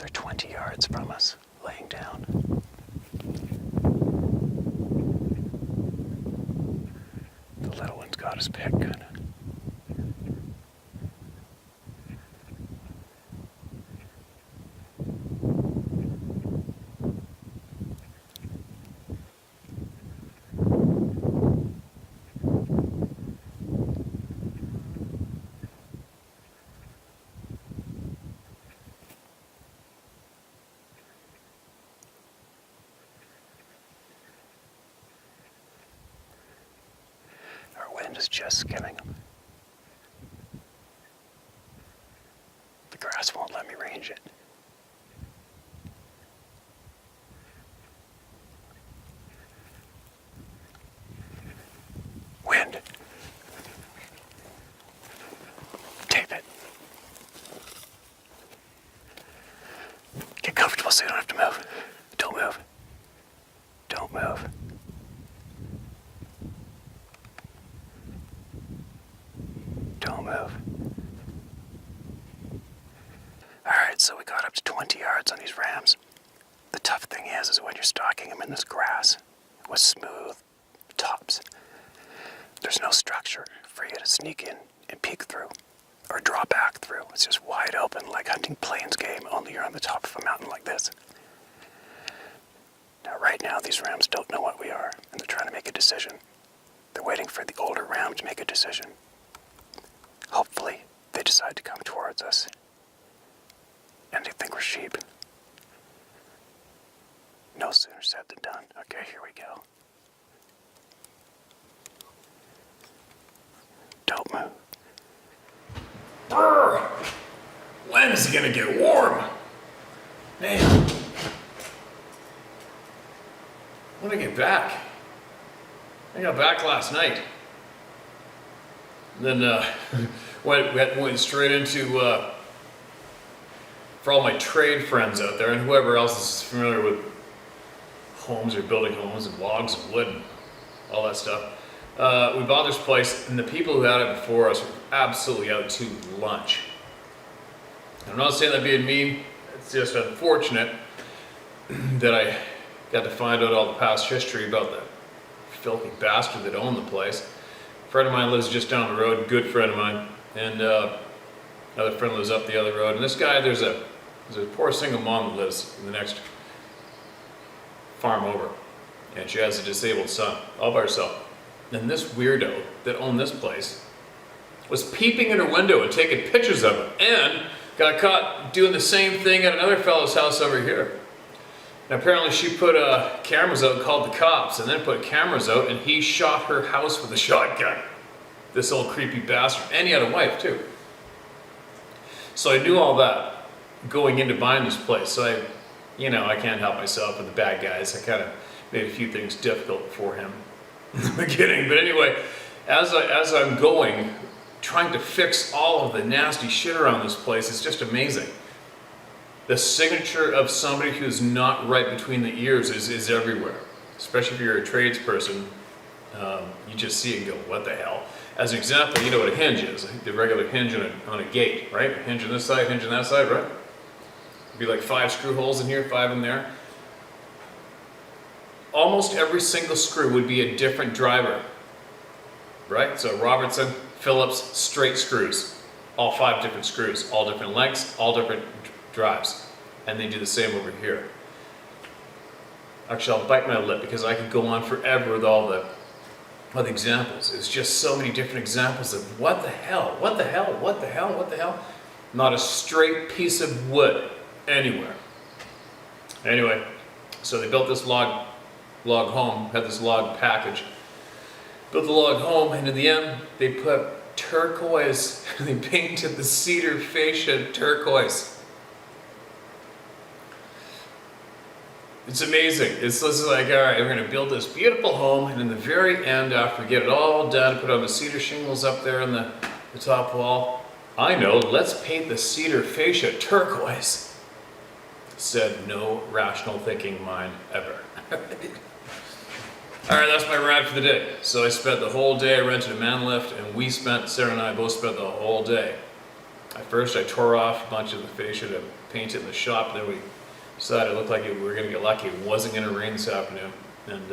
They're 20 yards from us, laying down. The little one's got his pick, kind of. Wind is just skimming them. The grass won't let me range it. Wind. Tape it. Get comfortable so you don't have to move. Don't move. Don't move. Don't move. Alright, so we got up to 20 yards on these rams. The tough thing is when you're stalking them in this grass with smooth tops, there's no structure for you to sneak in and peek through or draw back through. It's just wide open, like hunting plains game, only you're on the top of a mountain like this. Now, right now, these rams don't know what we are, and they're trying to make a decision. They're waiting for the older ram to make a decision. Hopefully, they decide to come towards us. And they think we're sheep. No sooner said than done. Okay, here we go. Don't move. Brr! When is it gonna get warm? Man. When did I get back? I got back last night. And then went straight into, for all my trade friends out there and whoever else is familiar with homes or building homes and logs and wood and all that stuff. We bought this place and the people who had it before us were absolutely out to lunch. I'm not saying that being mean, it's just unfortunate that I got to find out all the past history about the filthy bastard that owned the place. A friend of mine lives just down the road, good friend of mine, and another friend lives up the other road. And this guy, there's a poor single mom that lives in the next farm over, and she has a disabled son, all by herself. And this weirdo that owned this place was peeping in her window and taking pictures of it, and got caught doing the same thing at another fellow's house over here. And apparently she put cameras out and called the cops, and then put cameras out, and he shot her house with a shotgun. This old creepy bastard. And he had a wife too. So I knew all that going into buying this place. So I can't help myself with the bad guys. I kind of made a few things difficult for him in the beginning. But anyway, as I'm going, trying to fix all of the nasty shit around this place, it's just amazing. The signature of somebody who's not right between the ears is everywhere. Especially if you're a tradesperson, you just see it and go, what the hell? As an example, you know what a hinge is. The regular hinge on a gate, right? A hinge on this side, hinge on that side, right? It'd be like 5 screw holes in here, 5 in there. Almost every single screw would be a different driver, right? So Robertson, Phillips, straight screws. All 5 different screws, all different lengths, all different drives. And they do the same over here. Actually, I'll bite my lip because I could go on forever with all the examples. It's just so many different examples of what the hell, what the hell, what the hell, what the hell. Not a straight piece of wood anywhere. Anyway, so they built this log home, had this log package. Built the log home, and in the end, they put turquoise, they painted the cedar fascia turquoise. It's amazing. It's like, all right, we're going to build this beautiful home, and in the very end, after we get it all done, put on the cedar shingles up there on the top wall, I know, let's paint the cedar fascia turquoise. Said no rational thinking mind ever. All right, that's my ride for the day. So I spent the whole day, I rented a man lift, and Sarah and I both spent the whole day. At first, I tore off a bunch of the fascia to paint it in the shop. Then we decided it looked like we were going to get lucky. It wasn't going to rain this afternoon. And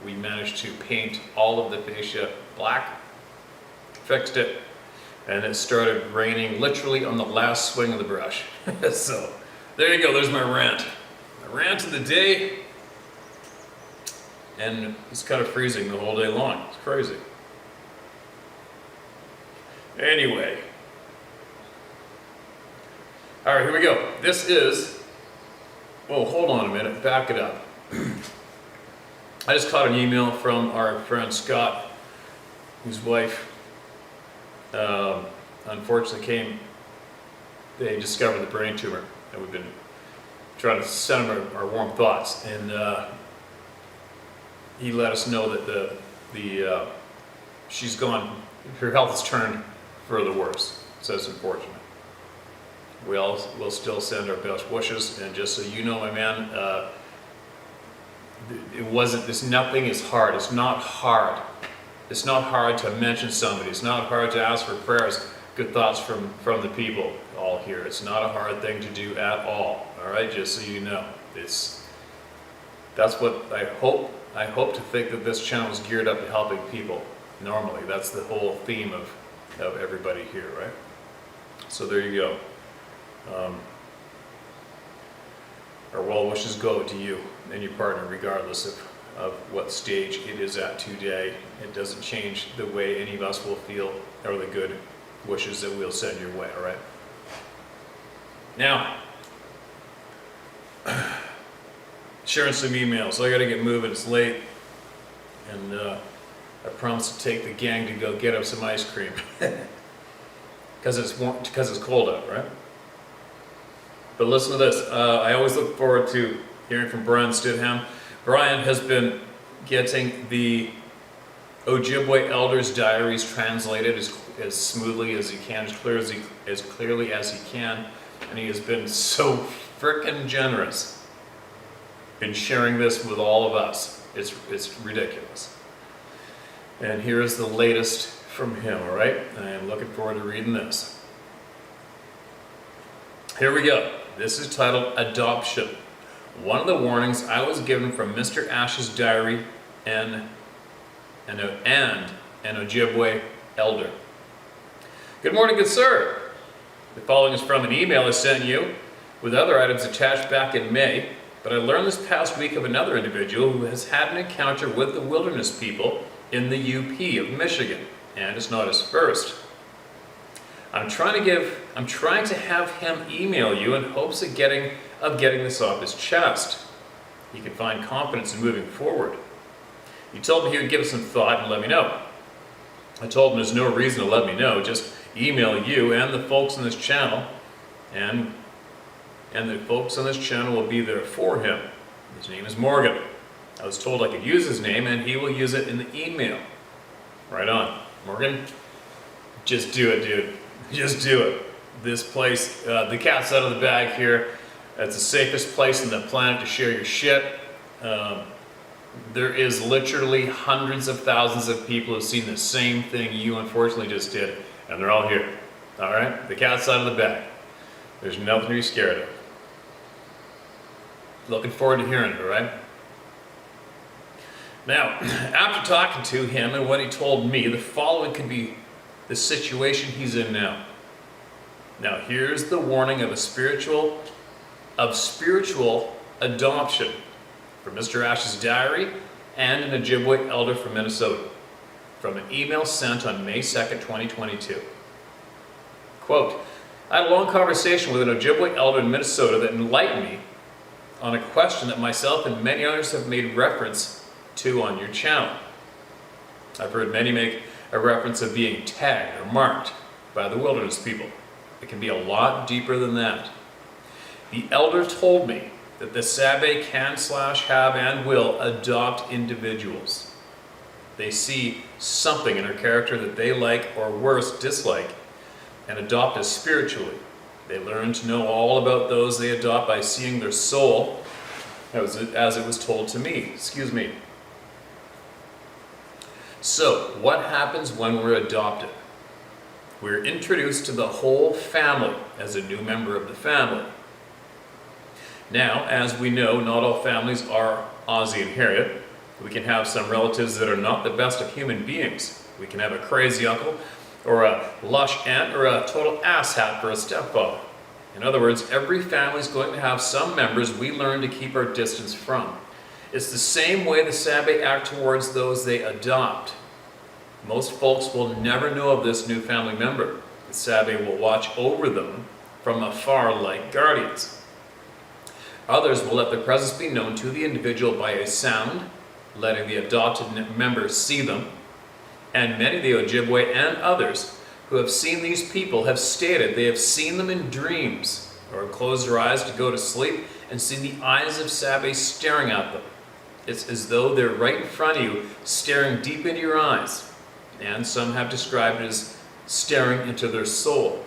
we managed to paint all of the fascia black, fixed it, and it started raining literally on the last swing of the brush. So there you go, there's my rant. My rant of the day. And it's kind of freezing the whole day long. It's crazy. Anyway. All right, here we go. This is, oh, hold on a minute, back it up. I just caught an email from our friend Scott, whose wife unfortunately they discovered the brain tumor, and we've been trying to send him our warm thoughts, and he let us know that she's gone, her health has turned for the worse, so it's unfortunate. We'll still send our best wishes, and just so you know, my man, nothing is hard. It's not hard. It's not hard to mention somebody. It's not hard to ask for prayers, good thoughts from the people all here. It's not a hard thing to do at all. All right, just so you know, that's what I hope. I hope to think that this channel is geared up to helping people. Normally, that's the whole theme of everybody here, right? So there you go. Our well wishes go to you and your partner, regardless of what stage it is at today. It doesn't change the way any of us will feel, or the good wishes that we'll send your way, all right? Now, sharing some emails. So I gotta get moving, it's late. And I promised to take the gang to go get up some ice cream. Because it's cold out, right? But listen to this. I always look forward to hearing from Brian Stidham. Brian has been getting the Ojibwe Elders' Diaries translated as smoothly as he can, as clearly as he can, and he has been so frickin' generous in sharing this with all of us. It's ridiculous. And here is the latest from him, all right? I am looking forward to reading this. Here we go. This is titled Adoption. One of the warnings I was given from Mr. Ash's diary and an Ojibwe elder. Good morning, good sir. The following is from an email I sent you with other items attached back in May, but I learned this past week of another individual who has had an encounter with the wilderness people in the UP of Michigan, and it's not his first. I'm trying to have him email you in hopes of getting this off his chest. He can find confidence in moving forward. He told me he would give it some thought and let me know. I told him there's no reason to let me know, just email you and the folks on this channel, and the folks on this channel will be there for him. His name is Morgan. I was told I could use his name and he will use it in the email. Right on. Morgan, just do it, dude. Just do it. This place, the cat's out of the bag here. It's the safest place on the planet to share your shit. There is literally hundreds of thousands of people who've seen the same thing you unfortunately just did, and they're all here. All right? The cat's out of the bag. There's nothing to be scared of. Looking forward to hearing it, all right? Now, after talking to him and what he told me, the following could be the situation he's in now. Now, here's the warning of spiritual adoption from Mr. Ash's diary and an Ojibwe elder from Minnesota, from an email sent on May 2nd, 2022. Quote, I had a long conversation with an Ojibwe elder in Minnesota that enlightened me on a question that myself and many others have made reference to on your channel. I've heard many make a reference of being tagged or marked by the wilderness people. It can be a lot deeper than that. The elder told me that the Sabe can / have and will adopt individuals. They see something in our character that they like or worse dislike and adopt us spiritually. They learn to know all about those they adopt by seeing their soul, as it was told to me. Excuse me. So, what happens when we're adopted? We're introduced to the whole family as a new member of the family. Now, as we know, not all families are Ozzie and Harriet. We can have some relatives that are not the best of human beings. We can have a crazy uncle, or a lush aunt, or a total asshat for a stepfather. In other words, every family is going to have some members we learn to keep our distance from. It's the same way the Sabe act towards those they adopt. Most folks will never know of this new family member. The Sabe will watch over them from afar like guardians. Others will let their presence be known to the individual by a sound, letting the adopted member see them. And many of the Ojibwe and others who have seen these people have stated they have seen them in dreams, or have closed their eyes to go to sleep and see the eyes of Sabe staring at them. It's as though they're right in front of you, staring deep into your eyes. And some have described it as staring into their soul.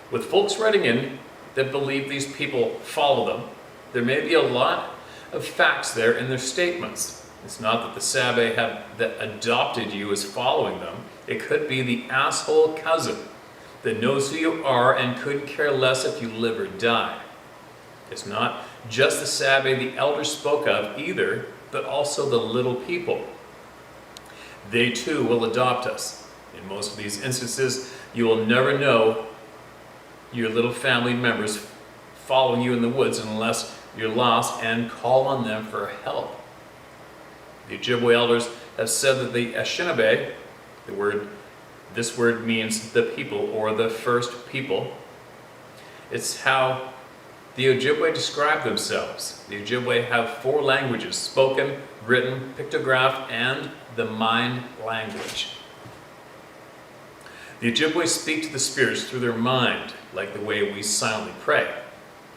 With folks writing in that believe these people follow them, there may be a lot of facts there in their statements. It's not that the Sabe that adopted you is following them. It could be the asshole cousin that knows who you are and couldn't care less if you live or die. It's not just the Sabe the elders spoke of either, but also the little people. They too will adopt us. In most of these instances, you will never know your little family members following you in the woods unless you're lost and call on them for help. The Ojibwe elders have said that the Anishinaabe, this word means the people or the first people. It's how the Ojibwe describe themselves. The Ojibwe have 4 languages: spoken, written, pictograph, and the mind language. The Ojibwe speak to the spirits through their mind, like the way we silently pray.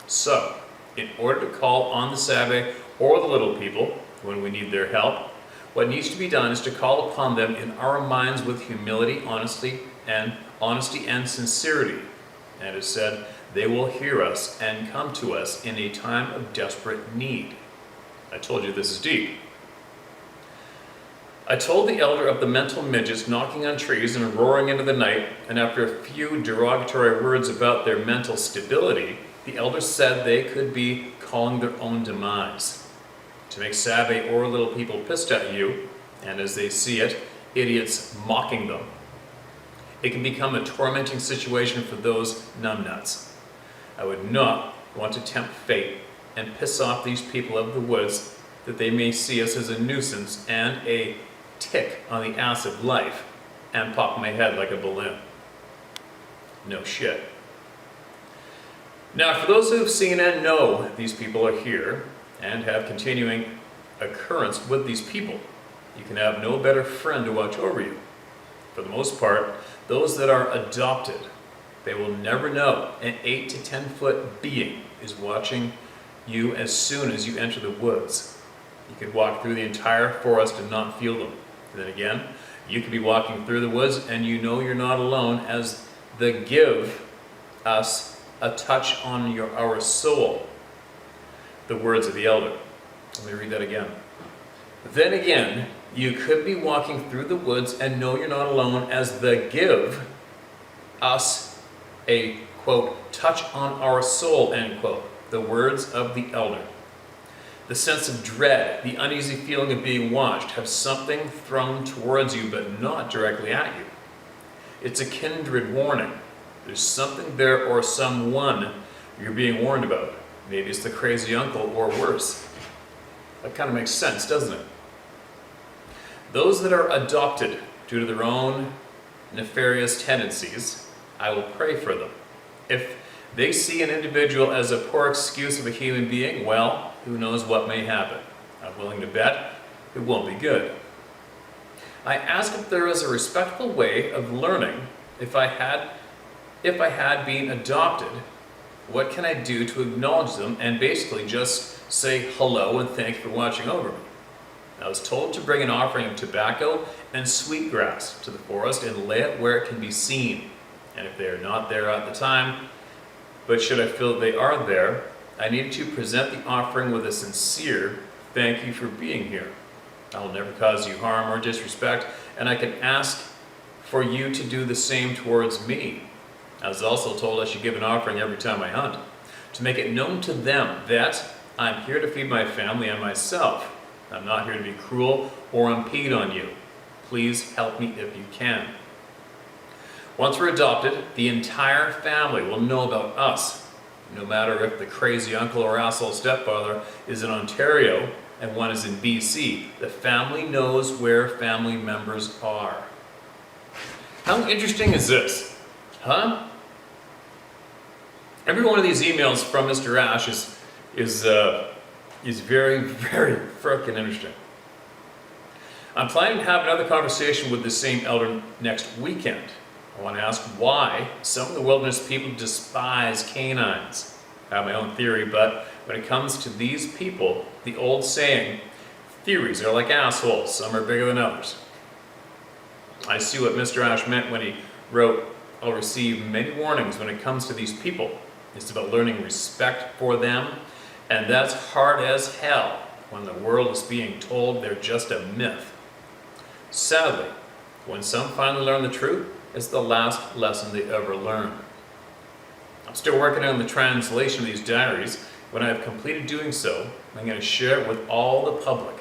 So, in order to call on the Sabe or the little people when we need their help, what needs to be done is to call upon them in our minds with humility, honesty and sincerity. And it said, they will hear us and come to us in a time of desperate need. I told you this is deep. I told the elder of the mental midgets knocking on trees and roaring into the night, and after a few derogatory words about their mental stability, the elder said they could be calling their own demise. To make Sabe or little people pissed at you, and as they see it, idiots mocking them. It can become a tormenting situation for those numbnuts. I would not want to tempt fate and piss off these people of the woods that they may see us as a nuisance and a tick on the ass of life and pop my head like a balloon. No shit. Now, for those who have seen and know these people are here and have continuing occurrence with these people, you can have no better friend to watch over you. For the most part, those that are adopted, they will never know an 8 to 10 foot being is watching you as soon as you enter the woods. You could walk through the entire forest and not feel them. And then again, you could be walking through the woods and you know you're not alone as they give us a touch on our soul. The words of the elder. Let me read that again. Then again, you could be walking through the woods and know you're not alone as they give us a, quote, touch on our soul, end quote. The words of the elder. The sense of dread, the uneasy feeling of being watched, have something thrown towards you but not directly at you. It's a kindred warning. There's something there or someone you're being warned about. Maybe it's the crazy uncle or worse. That kind of makes sense, doesn't it? Those that are adopted due to their own nefarious tendencies, I will pray for them. If they see an individual as a poor excuse of a human being, well, who knows what may happen. I'm willing to bet it won't be good. I ask if there is a respectful way of learning if I had been adopted, what can I do to acknowledge them and basically just say hello and thank you for watching over me? I was told to bring an offering of tobacco and sweetgrass to the forest and lay it where it can be seen. And if they are not there at the time, but should I feel they are there, I need to present the offering with a sincere thank you for being here. I will never cause you harm or disrespect, and I can ask for you to do the same towards me. I was also told I should give an offering every time I hunt. to make it known to them that I'm here to feed my family and myself. I'm not here to be cruel or impede on you. Please help me if you can. Once we're adopted, the entire family will know about us. No matter if the crazy uncle or asshole stepfather is in Ontario and one is in BC, the family knows where family members are. How interesting is this? Huh? Every one of these emails from Mr. Ash is very, very frickin' interesting. I'm planning to have another conversation with the same elder next weekend. I want to ask why some of the wilderness people despise canines. I have my own theory, but when it comes to these people, the old saying, theories are like assholes, some are bigger than others. I see what Mr. Ash meant when he wrote, I'll receive many warnings when it comes to these people. It's about learning respect for them, and that's hard as hell when the world is being told they're just a myth. Sadly, when some finally learn the truth, it's the last lesson they ever learn. I'm still working on the translation of these diaries. When I have completed doing so, I'm going to share it with all the public.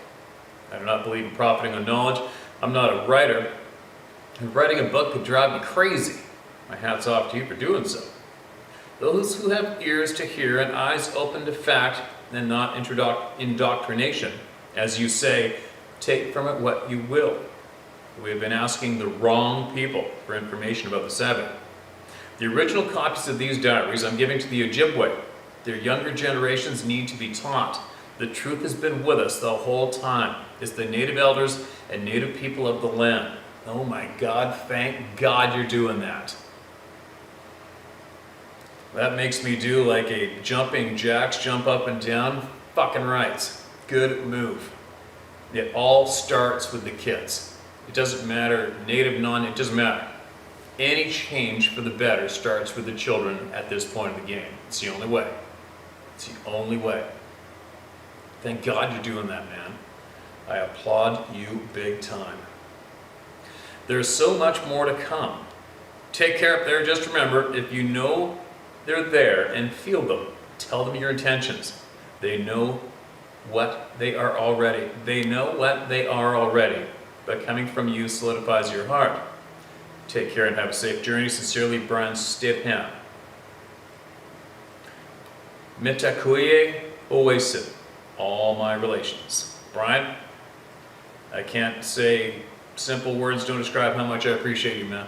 I do not believe in profiting on knowledge. I'm not a writer, and writing a book could drive me crazy. My hat's off to you for doing so. Those who have ears to hear and eyes open to fact and not indoctrination, as you say, take from it what you will. We have been asking the wrong people for information about the Sabbath. The original copies of these diaries I'm giving to the Ojibwe. Their younger generations need to be taught. The truth has been with us the whole time. It's the native elders and native people of the land. Oh my God, thank God you're doing that. That makes me do like a jumping jacks, jump up and down. Fucking rights. Good move. It all starts with the kids. It doesn't matter, native, it doesn't matter. Any change for the better starts with the children at this point of the game. It's the only way. It's the only way. Thank God you're doing that, man. I applaud you big time. There's so much more to come. Take care up there. Just remember, if you know they're there and feel them, tell them your intentions. They know what they are already. They know what they are already. But coming from you solidifies your heart. Take care and have a safe journey. Sincerely, Brian Stidham. Mitakuye Oasis. All my relations. Brian, I can't say simple words don't describe how much I appreciate you, man.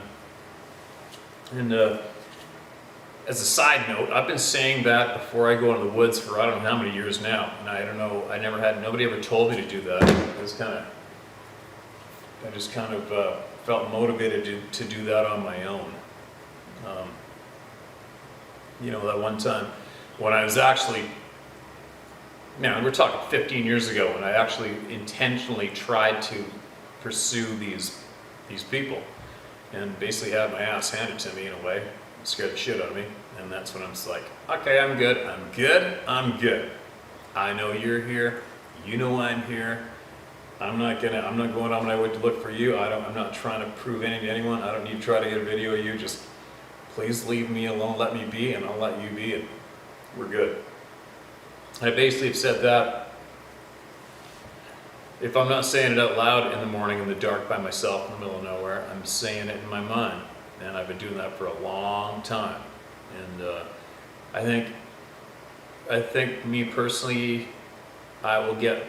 And as a side note, I've been saying that before I go into the woods for I don't know how many years now. And I don't know, nobody ever told me to do that. I just kind of felt motivated to do that on my own. That one time when I was actually, we're talking 15 years ago, when I actually intentionally tried to pursue these people and basically had my ass handed to me in a way. It scared the shit out of me. And that's when I'm just like, okay, I'm good. I know you're here. You know I'm here. I'm not going on my way to look for you. I'm not trying to prove anything to anyone. I don't need to try to get a video of you. Just please leave me alone, let me be, and I'll let you be, and we're good. I basically have said that if I'm not saying it out loud in the morning in the dark by myself in the middle of nowhere, I'm saying it in my mind. And I've been doing that for a long time. And I think me personally, I will get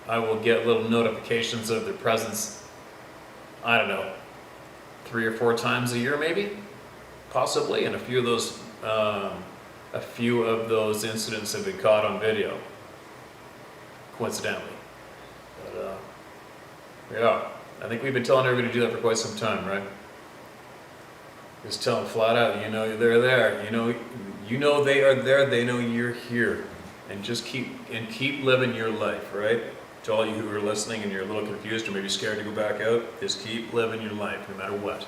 little notifications of their presence, I don't know, 3 or 4 times a year maybe, possibly, and a few of those incidents have been caught on video, coincidentally. But yeah, I think we've been telling everybody to do that for quite some time, right? Just tell them flat out, they're there, you know they are there, they know you're here, and just keep living your life, right? To all you who are listening and you're a little confused or maybe scared to go back out, just keep living your life no matter what.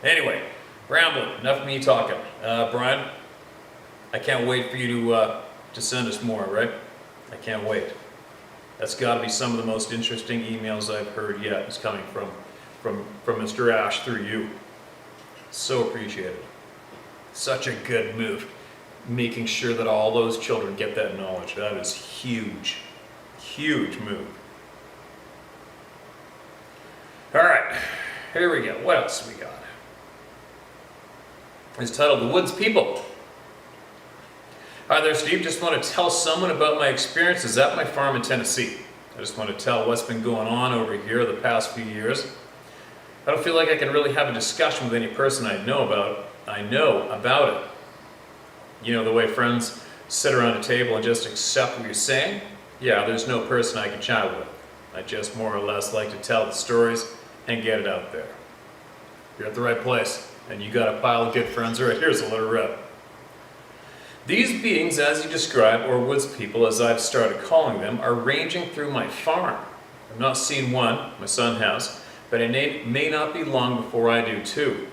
Anyway, rambling, enough of me talking. Brian, I can't wait for you to send us more, right? I can't wait. That's got to be some of the most interesting emails I've heard yet. It's coming from Mr. Ash through you. So appreciated. Such a good move. making sure that all those children get that knowledge. That is huge. Huge move. All right, here we go. What else we got? It's titled The Woods People. Hi there, Steve. Just want to tell someone about my experiences at my farm in Tennessee. I just want to tell what's been going on over here the past few years. I don't feel like I can really have a discussion with any person I know about it. You know, the way friends sit around a table and just accept what you're saying? Yeah, there's no person I can chat with. I just more or less like to tell the stories and get it out there. You're at the right place, and you got a pile of good friends right here's a little rep. These beings, as you describe, or woods people, as I've started calling them, are ranging through my farm. I've not seen one, my son has, but it may not be long before I do too.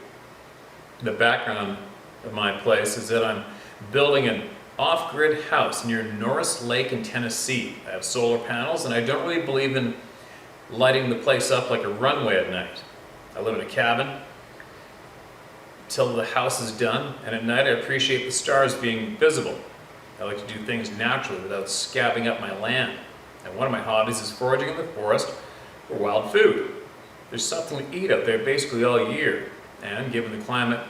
The background of my place is that I'm building an off-grid house near Norris Lake in Tennessee. I have solar panels, and I don't really believe in lighting the place up like a runway at night. I live in a cabin till the house is done, and at night I appreciate the stars being visible. I like to do things naturally without scabbing up my land. And one of my hobbies is foraging in the forest for wild food. There's something to eat out there basically all year, and given the climate,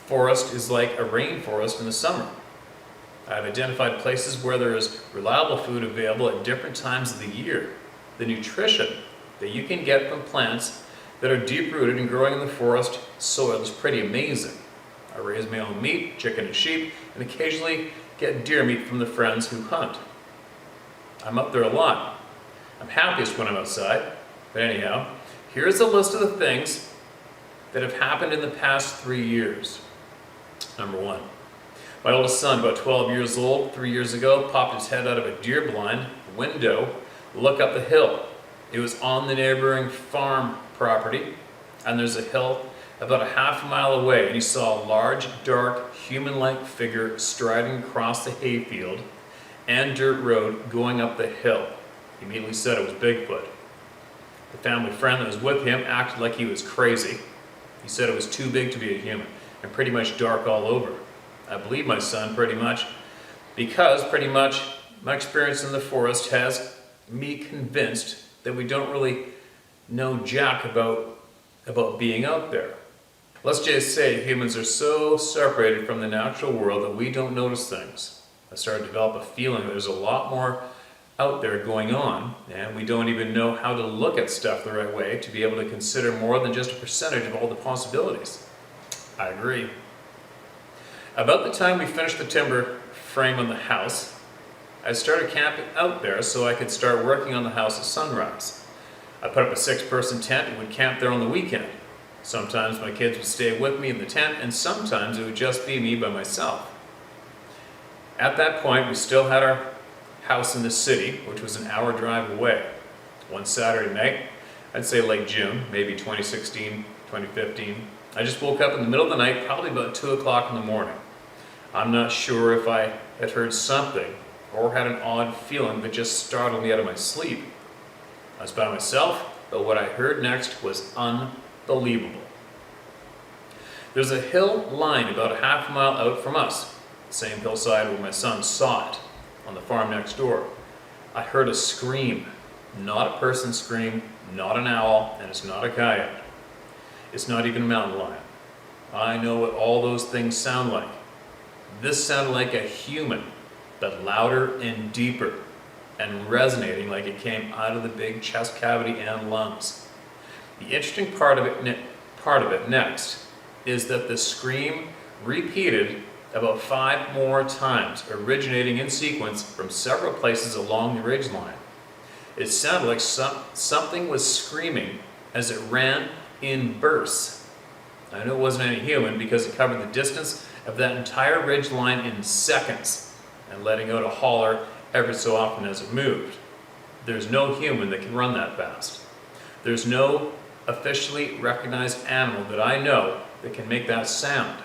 forest is like a rainforest in the summer. I've identified places where there is reliable food available at different times of the year. The nutrition that you can get from plants that are deep-rooted and growing in the forest soil is pretty amazing. I raise my own meat, chicken and sheep, and occasionally get deer meat from the friends who hunt. I'm up there a lot. I'm happiest when I'm outside. But anyhow, here's a list of the things that have happened in the past 3 years. Number 1. My oldest son, about 12 years old, 3 years ago, popped his head out of a deer blind window to look up the hill. It was on the neighboring farm property, and there's a hill about a half mile away, and he saw a large, dark, human-like figure striding across the hayfield and dirt road going up the hill. He immediately said it was Bigfoot. The family friend that was with him acted like he was crazy. He said it was too big to be a human and pretty much dark all over. I believe my son pretty much because my experience in the forest has me convinced that we don't really know jack about being out there. Let's just say humans are so separated from the natural world that we don't notice things. I started to develop a feeling that there's a lot more out there going on, and we don't even know how to look at stuff the right way to be able to consider more than just a percentage of all the possibilities. I agree. About the time we finished the timber frame on the house, I started camping out there so I could start working on the house at sunrise. I put up a 6-person tent and would camp there on the weekend. Sometimes my kids would stay with me in the tent, and sometimes it would just be me by myself. At that point, we still had our house in the city, which was an hour drive away. One Saturday night, I'd say late June, maybe 2016, 2015, I just woke up in the middle of the night, probably about 2 o'clock in the morning. I'm not sure if I had heard something or had an odd feeling that just startled me out of my sleep. I was by myself, but what I heard next was unbelievable. There's a hill line about a half mile out from us, the same hillside where my son saw it, on the farm next door. I heard a scream, not a person scream, not an owl, and it's not a coyote. It's not even a mountain lion. I know what all those things sound like. This sounded like a human, but louder and deeper, and resonating like it came out of the big chest cavity and lungs. The interesting part of it next is that the scream repeated about 5 more times, originating in sequence from several places along the ridgeline. It sounded like something was screaming as it ran in bursts. I know it wasn't any human because it covered the distance of that entire ridgeline in seconds and letting out a holler every so often as it moved. There's no human that can run that fast. There's no officially recognized animal that I know that can make that sound.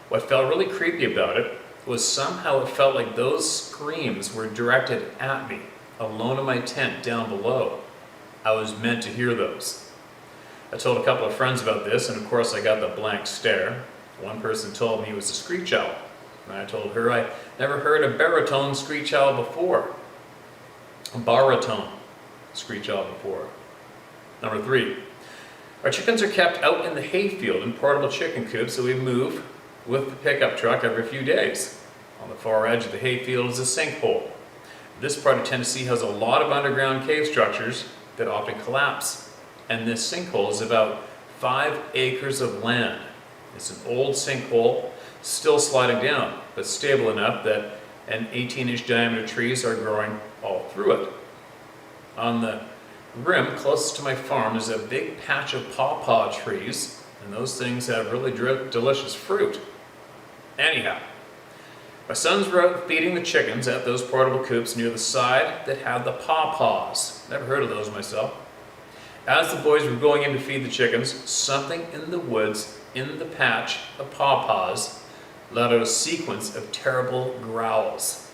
What felt really creepy about it was somehow it felt like those screams were directed at me, alone in my tent down below. I was meant to hear those. I told a couple of friends about this, and of course I got the blank stare. One person told me it was a screech owl. And I told her I never heard a baritone screech owl before. A baritone screech owl before. Number 3, our chickens are kept out in the hayfield in portable chicken coops that we move with the pickup truck every few days. On the far edge of the hayfield is a sinkhole. This part of Tennessee has a lot of underground cave structures that often collapse, and this sinkhole is about 5 acres of land. It's an old sinkhole, still sliding down, but stable enough that an 18-inch diameter trees are growing all through it. On the rim closest to my farm is a big patch of pawpaw trees, and those things have really delicious fruit. Anyhow, my sons were out feeding the chickens at those portable coops near the side that had the pawpaws. Never heard of those myself. As the boys were going in to feed the chickens, something in the woods in the patch of pawpaws let out a sequence of terrible growls.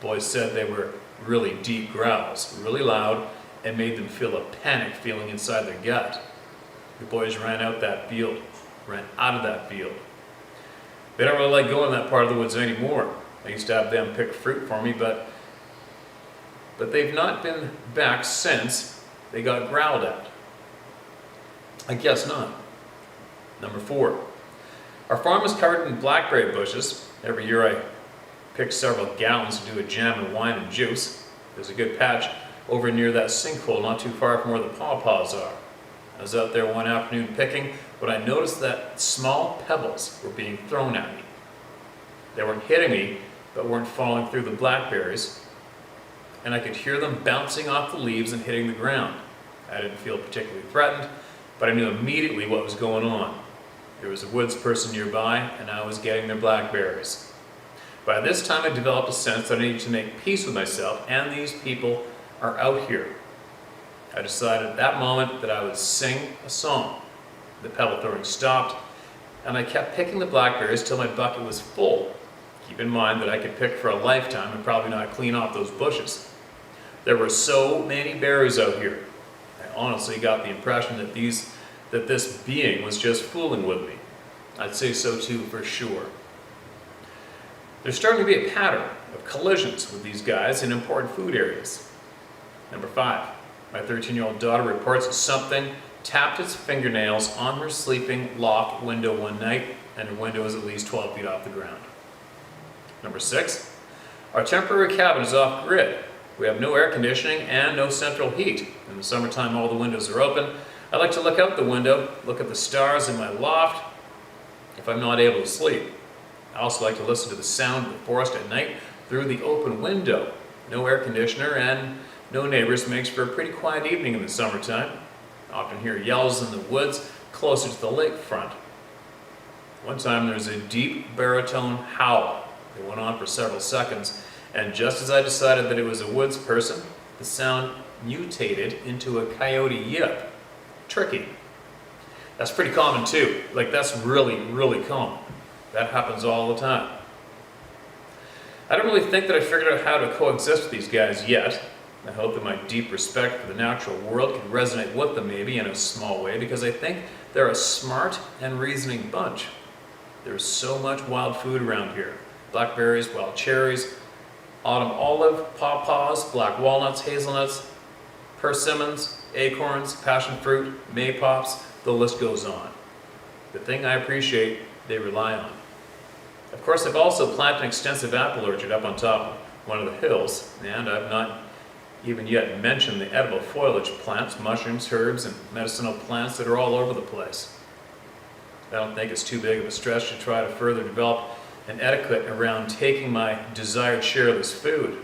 The boys said they were really deep growls, really loud, and made them feel a panic feeling inside their gut. The boys ran out of that field. They don't really like going in that part of the woods anymore. I used to have them pick fruit for me, but they've not been back since they got growled at. I guess not. Number 4, our farm is covered in blackberry bushes. Every year I pick several gallons to do a jam and wine and juice. There's a good patch over near that sinkhole not too far from where the pawpaws are. I was out there one afternoon picking when I noticed that small pebbles were being thrown at me. They weren't hitting me, but weren't falling through the blackberries, and I could hear them bouncing off the leaves and hitting the ground. I didn't feel particularly threatened, but I knew immediately what was going on. There was a woods person nearby, and I was getting their blackberries. By this time, I developed a sense that I needed to make peace with myself, and these people are out here. I decided at that moment that I would sing a song. The pebble throwing stopped, and I kept picking the blackberries till my bucket was full. Keep in mind that I could pick for a lifetime and probably not clean off those bushes. There were so many berries out here. I honestly got the impression that this being was just fooling with me. I'd say so too, for sure. There's starting to be a pattern of collisions with these guys in important food areas. Number 5, my 13-year-old daughter reports that something tapped its fingernails on her sleeping loft window one night, and her window is at least 12 feet off the ground. Number 6, our temporary cabin is off-grid. We have no air conditioning and no central heat. In the summertime, all the windows are open. I like to look out the window, look at the stars in my loft if I'm not able to sleep. I also like to listen to the sound of the forest at night through the open window. No air conditioner and no neighbors makes for a pretty quiet evening in the summertime. I often hear yells in the woods closer to the lakefront. One time there was a deep baritone howl. It went on for several seconds, and just as I decided that it was a woods person, the sound mutated into a coyote yip. Tricky. That's pretty common too. That's really, really common. That happens all the time. I don't really think that I figured out how to coexist with these guys yet. I hope that my deep respect for the natural world can resonate with them maybe in a small way, because I think they're a smart and reasoning bunch. There's so much wild food around here. Blackberries, wild cherries, autumn olive, pawpaws, black walnuts, hazelnuts, persimmons, acorns, passion fruit, maypops, the list goes on. The thing I appreciate, they rely on. Of course, I've also planted an extensive apple orchard up on top of one of the hills, and I've not even yet mentioned the edible foliage plants, mushrooms, herbs, and medicinal plants that are all over the place. I don't think it's too big of a stretch to try to further develop an etiquette around taking my desired share of this food.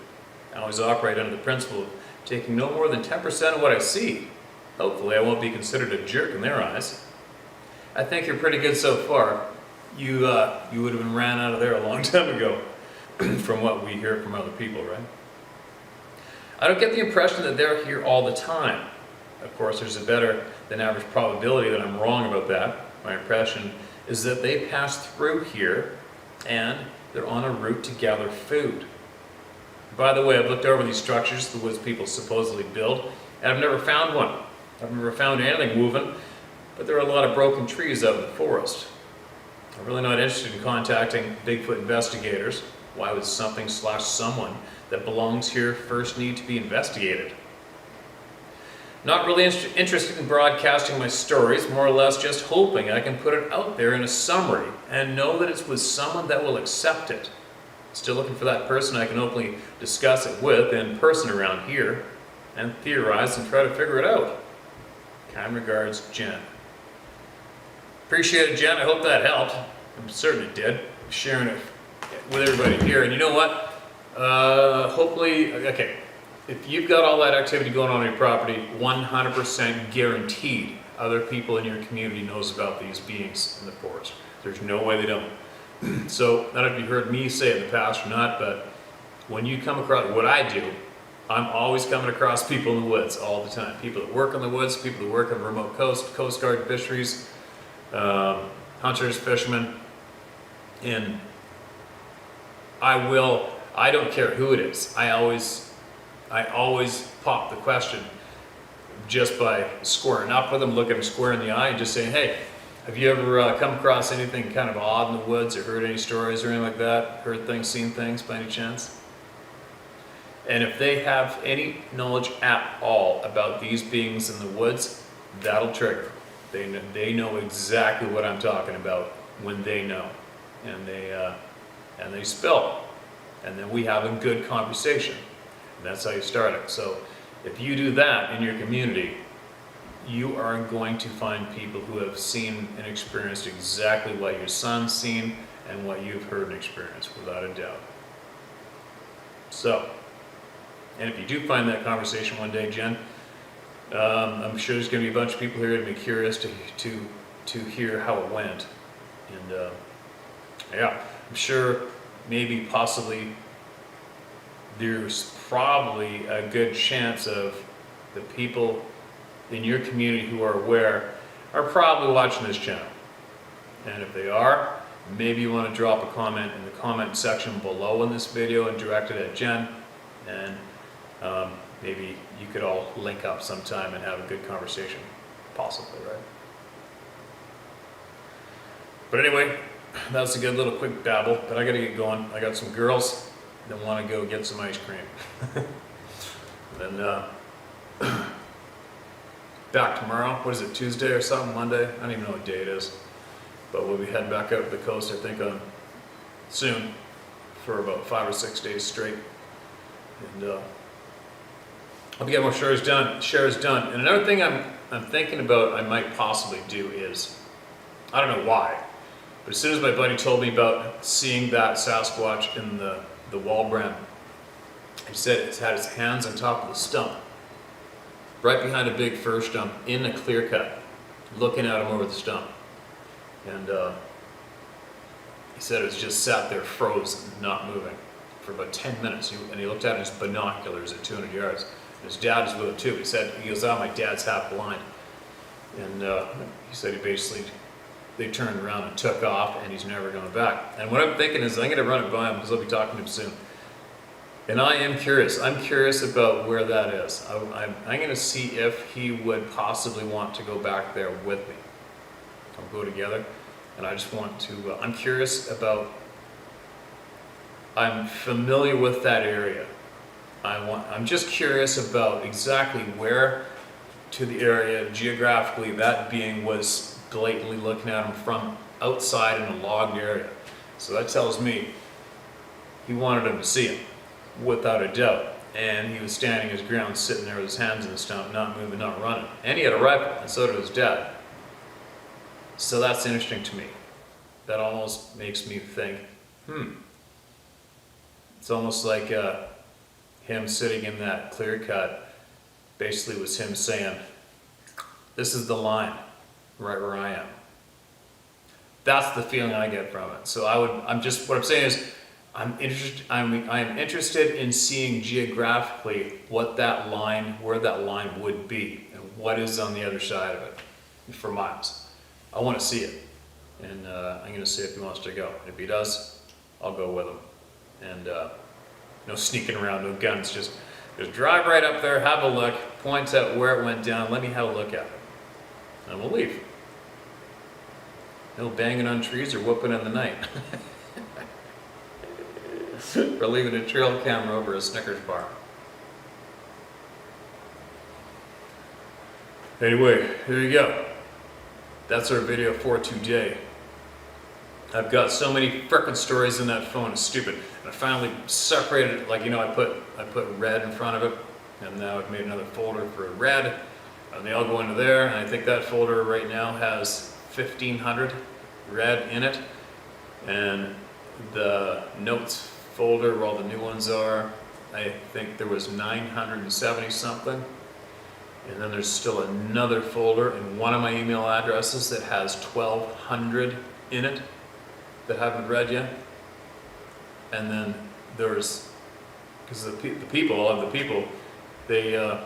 I always operate under the principle of taking no more than 10% of what I see. Hopefully I won't be considered a jerk in their eyes. I think you're pretty good so far. You would have been ran out of there a long time ago from what we hear from other people, right? I don't get the impression that they're here all the time. Of course, there's a better than average probability that I'm wrong about that. My impression is that they pass through here and they're on a route to gather food. By the way, I've looked over these structures the woods people supposedly build, and I've never found one. I've never found anything moving, but there are a lot of broken trees out in the forest. I'm really not interested in contacting Bigfoot investigators. Why would something/someone that belongs here first need to be investigated? Not really interested in broadcasting my stories, more or less just hoping I can put it out there in a summary and know that it's with someone that will accept it. Still looking for that person I can openly discuss it with in person around here and theorize and try to figure it out. Kind regards, Jen. Appreciate it, Jen. I hope that helped. I'm certain it did. Sharing it with everybody here. And you know what? Hopefully, okay, if you've got all that activity going on your property, 100% guaranteed other people in your community knows about these beings in the forest. There's no way they don't. So, I don't know if you've heard me say it in the past or not, but when you come across what I do, I'm always coming across people in the woods all the time. People that work in the woods, people that work on the remote coast, Coast Guard fisheries, hunters, fishermen, and I don't care who it is. I always pop the question just by squaring up with them, looking them square in the eye and just saying, hey, have you ever come across anything kind of odd in the woods or heard any stories or anything like that? Heard things, seen things by any chance? And if they have any knowledge at all about these beings in the woods, that'll trigger. They know exactly what I'm talking about when they know, and they spill, and then we have a good conversation. And that's how you start it. So if you do that in your community, you are going to find people who have seen and experienced exactly what your son's seen and what you've heard and experienced, without a doubt. So, and if you do find that conversation one day, Jen, I'm sure there's going to be a bunch of people here to be curious to hear how it went. And yeah, I'm sure maybe possibly there's probably a good chance of the people in your community who are aware are probably watching this channel. And if they are, maybe you want to drop a comment in the comment section below in this video and direct it at Jen. And maybe you could all link up sometime and have a good conversation, possibly, right? But anyway, that was a good little quick babble, but I gotta get going. I got some girls that want to go get some ice cream. Then back tomorrow. What is it, Tuesday or something, Monday? I don't even know what day it is. But we'll be heading back out to the coast, I think, soon for about 5 or 6 days straight. And I'll be getting more shares done. And another thing I'm thinking about I might possibly do is, I don't know why, but as soon as my buddy told me about seeing that Sasquatch in the Walbran, he said it's had its hands on top of the stump, right behind a big fir stump in a clear cut, looking at him over the stump. And he said it was just sat there frozen, not moving, for about 10 minutes. And he looked at his binoculars at 200 yards. His dad was with him too. He goes, oh, my dad's half blind. And he said they turned around and took off, and he's never going back. And what I'm thinking is I'm going to run it by him because I'll be talking to him soon. And I am curious. I'm curious about where that is. I'm going to see if he would possibly want to go back there with me. We'll go together. And I just want to, I'm curious about, I'm familiar with that area. I'm just curious about exactly where to the area geographically that being was blatantly looking at him from outside in a logged area. So that tells me he wanted him to see him, without a doubt. And he was standing his ground, sitting there with his hands in the stump, not moving, not running. And he had a rifle, and so did his dad. So that's interesting to me. That almost makes me think, it's almost like him sitting in that clear cut basically was him saying, this is the line right where I am. That's the feeling I get from it. So what I'm saying is, I'm interested in seeing geographically where that line would be and what is on the other side of it for miles. I want to see it, and I'm going to see if he wants to go. If he does, I'll go with him. And no sneaking around, no guns, just drive right up there, have a look, point out where it went down, let me have a look at it, and we'll leave. No banging on trees or whooping in the night. Or leaving a trail camera over a Snickers bar. Anyway, there you go. That's our video for today. I've got so many frickin' stories in that phone, it's stupid. And I finally separated it, like, you know, I put red in front of it, and now I've made another folder for red, and they all go into there, and I think that folder right now has 1,500 red in it, and the notes folder where all the new ones are, I think there was 970 something. And then there's still another folder in one of my email addresses that has 1,200 in it that I haven't read yet. And then there's, because the people, all of the people, they've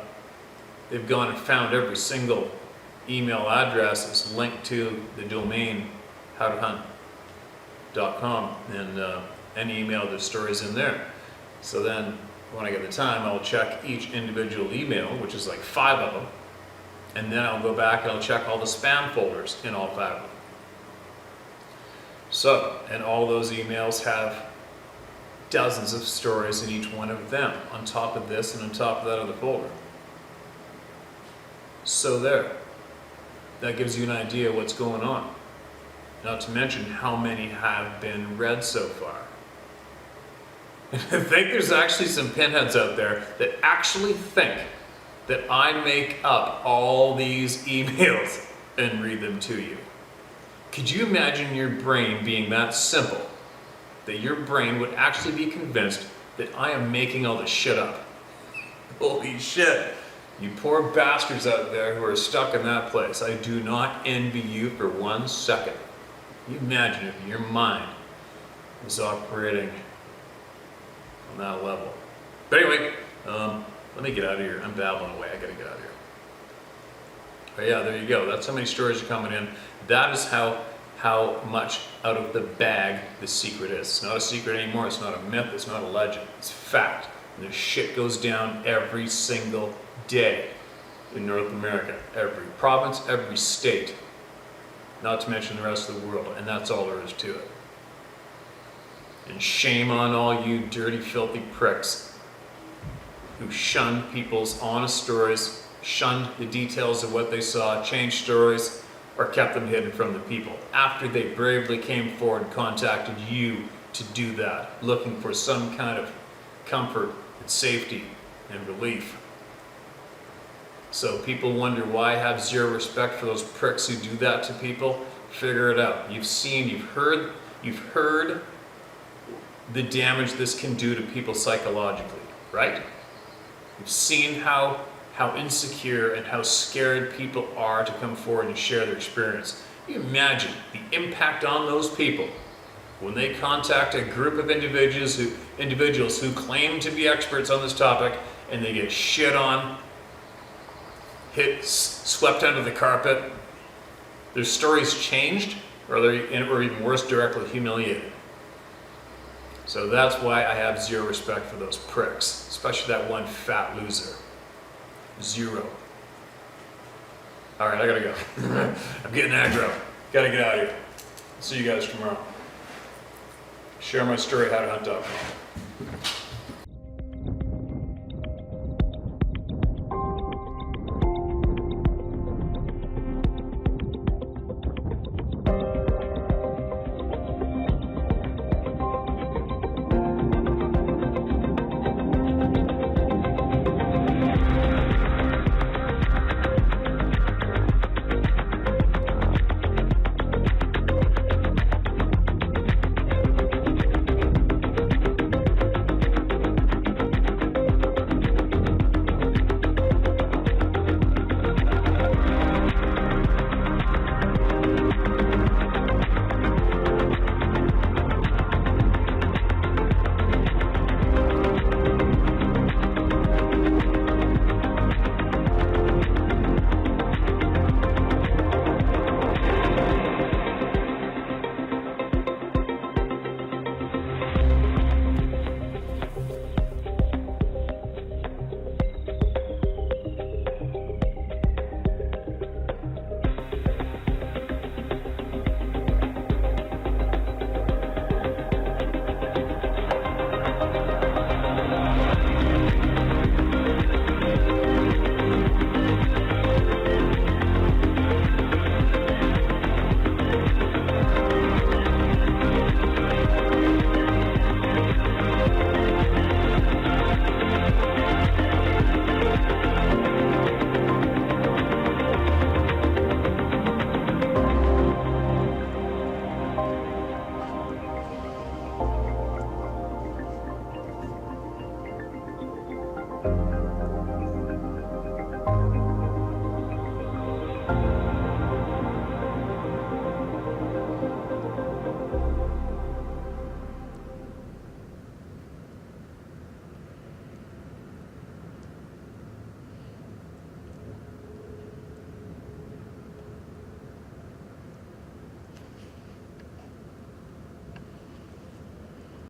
gone and found every single email address that's linked to the domain howtohunt.com, and any email, there's stories in there. So then when I get the time, I'll check each individual email, which is like 5 of them, and then I'll go back and I'll check all the spam folders in all 5 of them. So, and all those emails have dozens of stories in each one of them, on top of this and on top of that other folder. So there, that gives you an idea of what's going on. Not to mention how many have been read so far. I think there's actually some pinheads out there that actually think that I make up all these emails and read them to you. Could you imagine your brain being that simple, that your brain would actually be convinced that I am making all this shit up? Holy shit. You poor bastards out there who are stuck in that place. I do not envy you for 1 second. Can you imagine if your mind was operating on that level? But anyway, let me get out of here. I'm babbling away. I gotta get out of here. But yeah, there you go. That's how many stories are coming in. That is how much out of the bag the secret is. It's not a secret anymore. It's not a myth. It's not a legend. It's fact. And this shit goes down every single day in North America. Every province, every state. Not to mention the rest of the world. And that's all there is to it. And shame on all you dirty, filthy pricks who shunned people's honest stories, shunned the details of what they saw, changed stories, or kept them hidden from the people after they bravely came forward and contacted you to do that, looking for some kind of comfort and safety and relief. So people wonder why I have zero respect for those pricks who do that to people. Figure it out. You've seen, you've heard the damage this can do to people psychologically, right? You've seen how insecure and how scared people are to come forward and share their experience. You imagine the impact on those people when they contact a group of individuals who claim to be experts on this topic, and they get shit on, swept under the carpet. Their stories changed, or even worse, directly humiliated. So that's why I have zero respect for those pricks, especially that one fat loser. Zero. All right, I gotta go. I'm getting aggro. Gotta get out of here. See you guys tomorrow. Share my story, howtohunt.com.